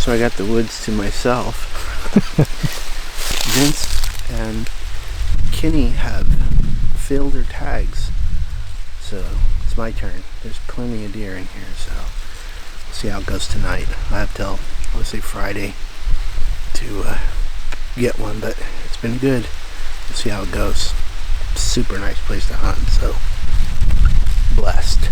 so I got the woods to myself. Vince and Kenny have filled their tags, so it's my turn. There's plenty of deer in here, so we'll see how it goes tonight. I have till, let's say, Friday to get one, but it's been good. We'll see how it goes. Super nice place to hunt, so blessed.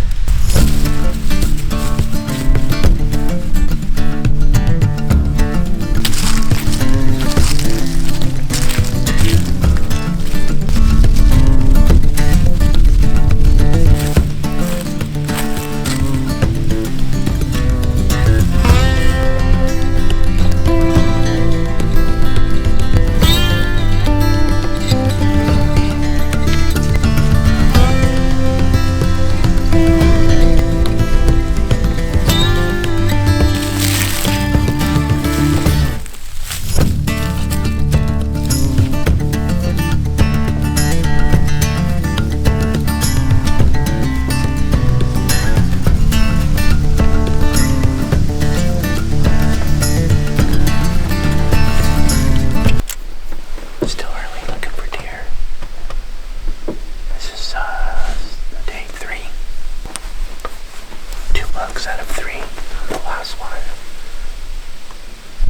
Out of 3 on the last one.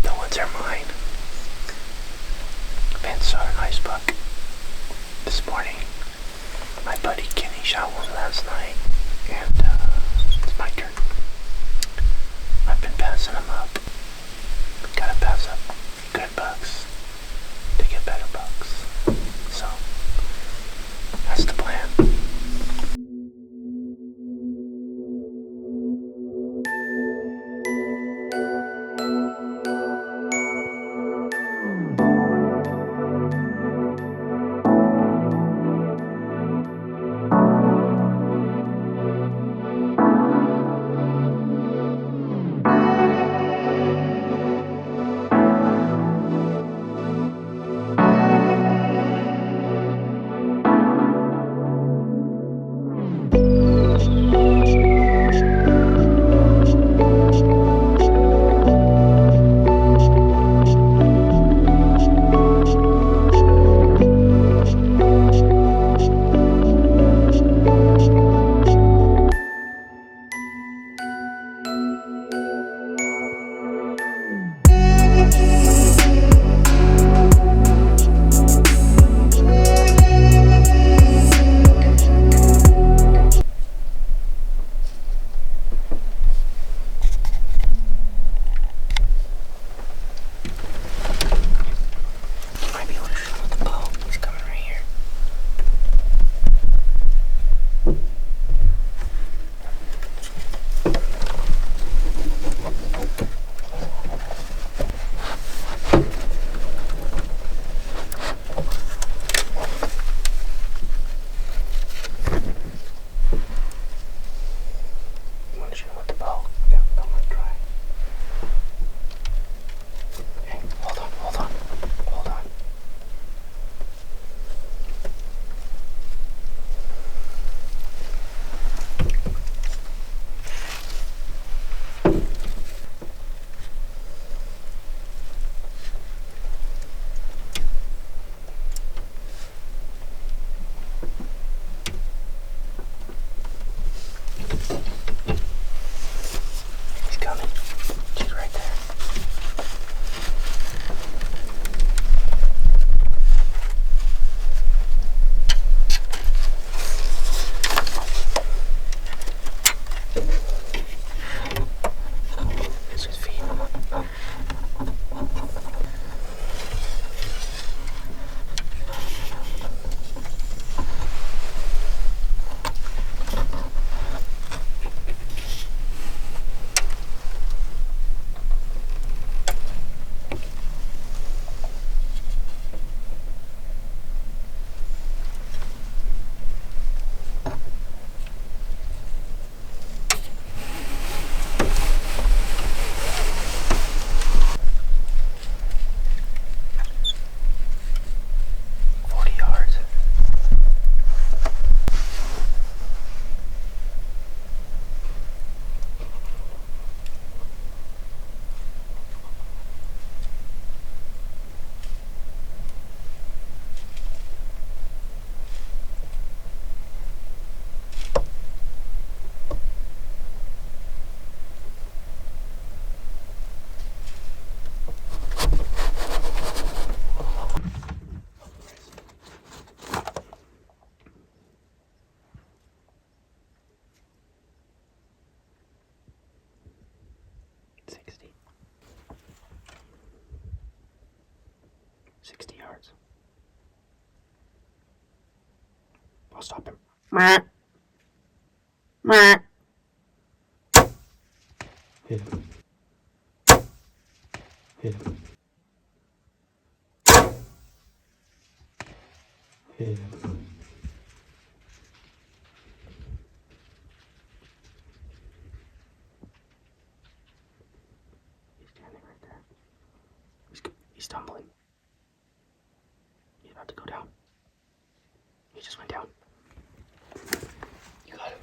The woods are mine. Vince saw a nice buck this morning. My buddy Kenny shot one last night, and it's my turn. I've been passing them up. Gotta pass up good bucks to get better bucks. So that's the plan. stop him. Hit him. Hit him. Hit him. He's standing right there. He's tumbling. He's about to go down. He just went down. You got him.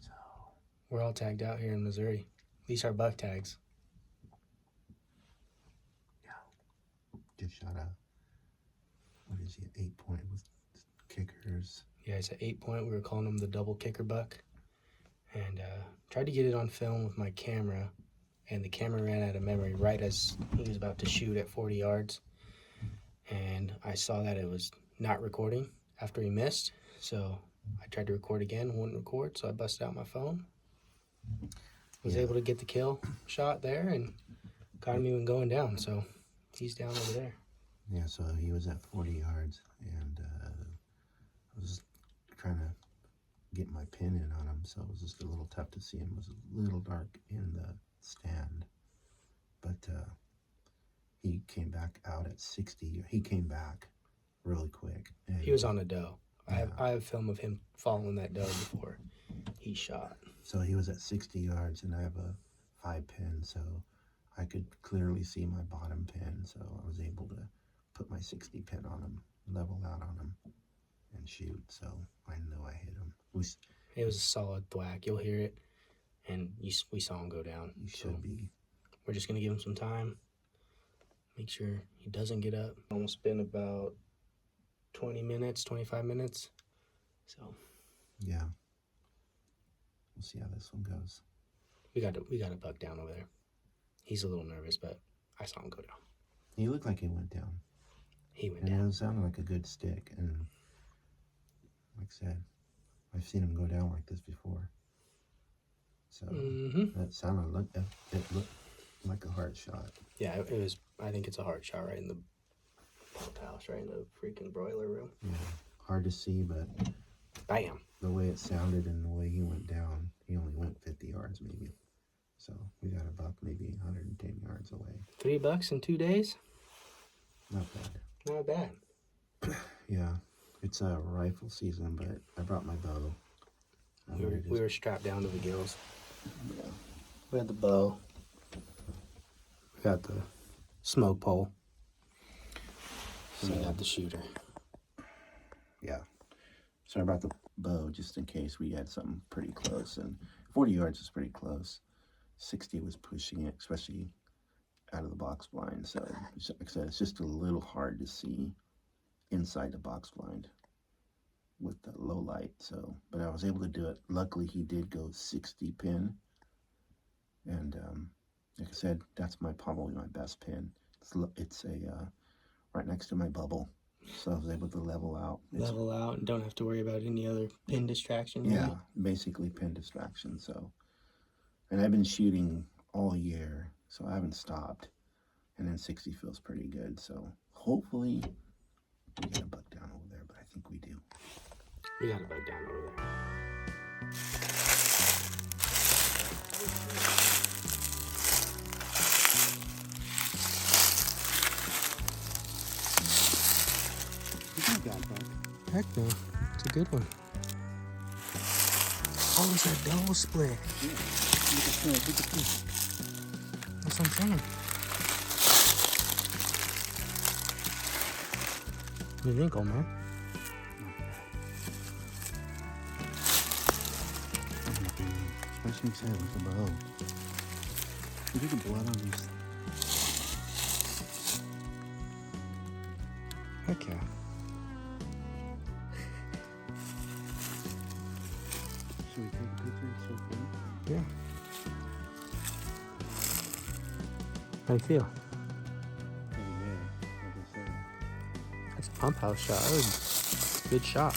So, we're all tagged out here in Missouri. At least our buck tags. Just shot a, what is he, an 8-point with kickers. Yeah, it's an 8-point. We were calling him the double kicker buck. And tried to get it on film with my camera. And the camera ran out of memory right as he was about to shoot at 40 yards. And I saw that it was not recording after he missed. So I tried to record again, wouldn't record. So I busted out my phone. Was able to get the kill shot there and got him even going down. So he's down over there. Yeah, so he was at 40 yards, and I was trying to get my pin in on him, so it was just a little tough to see him. It was a little dark in the stand, but he came back out at 60. He came back really quick. He was on a doe. Yeah. I have film of him following that doe before he shot. So he was at 60 yards, and I have a 5-pin, so I could clearly see my bottom pin, so I was able to put my 60 pin on him, level out on him, and shoot. So I know I hit him. It was a solid thwack. You'll hear it, and we saw him go down. You should be. We're just going to give him some time, make sure he doesn't get up. Almost been about 20 minutes, 25 minutes. So yeah, we'll see how this one goes. We got a buck down over there. He's a little nervous, but I saw him go down. He looked like he went down. He went down. And it sounded like a good stick. And like I said, I've seen him go down like this before. So that sounded like it looked like a hard shot. Yeah, it was. I think it's a hard shot right in the house, right in the freaking broiler room. Yeah, hard to see, but bam. The way it sounded and the way he went down, he only went 50 yards maybe. So we got a buck maybe 110 yards away. 3 bucks in 2 days? Not bad. Not bad. Yeah, it's a rifle season, but I brought my bow. We were strapped down to the gills. Yeah. We had the bow. We got the smoke pole. And we got the shooter. Yeah. So I brought the bow just in case we had something pretty close. And 40 yards is pretty close. 60 was pushing it, especially out of the box blind. So, like I said, it's just a little hard to see inside the box blind with the low light. So, but I was able to do it. Luckily, he did go 60 pin. And like I said, that's probably my best pin. It's a right next to my bubble. So I was able to level out. Level out and don't have to worry about any other pin distraction. Yeah, right? Basically pin distraction. So, and I've been shooting all year, so I haven't stopped. And then 60 feels pretty good. So hopefully we got a buck down over there, but I think we do. We got a buck down over there. Heck no, it's a good one. Oh, it's a double split. Yeah. Look at this. That's what I'm saying. What do you think, old man? Especially said with the bow. Look at the blood on these. Heck yeah. Should we take a picture so far? Yeah. How do you feel? Pretty good, like I said. That's a pump house shot. That was a good shot.